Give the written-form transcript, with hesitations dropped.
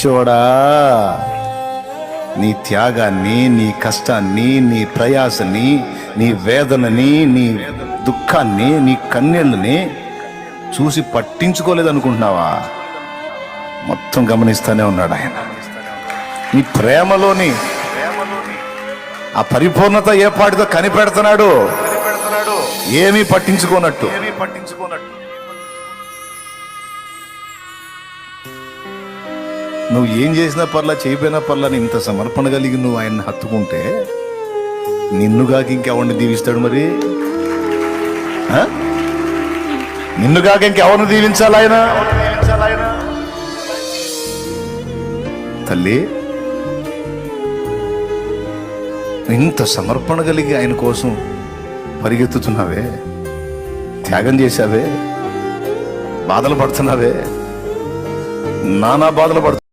పిచ్చోడా, నీ త్యాగాన్ని, నీ కష్టాన్ని, నీ ప్రయాసని, నీ వేదనని, నీ దుఃఖాన్ని, నీ కన్నీళ్ళని చూసి పట్టించుకోలేదనుకుంటున్నావా? మొత్తం గమనిస్తూనే ఉన్నాడు ఆయన. నీ ప్రేమలోని ఆ పరిపూర్ణత ఏ పాటితో కనిపెడుతున్నాడు, ఏమీ పట్టించుకోనట్టు. నువ్వు ఏం చేసినా పర్లా, చేయపోయినా పర్లా, ఇంత సమర్పణ కలిగి నువ్వు ఆయన్ని హత్తుకుంటే నిన్నుగాక ఇంకెవరిని దీవిస్తాడు? మరి నిన్నుగాక ఇంకెవరిని దీవించాలి ఆయన? తల్లి, ఇంత సమర్పణ కలిగి ఆయన కోసం పరిగెత్తుతున్నావే, త్యాగం చేశావే, బాధలు పడుతున్నావే, నానా బాధలు పడుతున్నావు.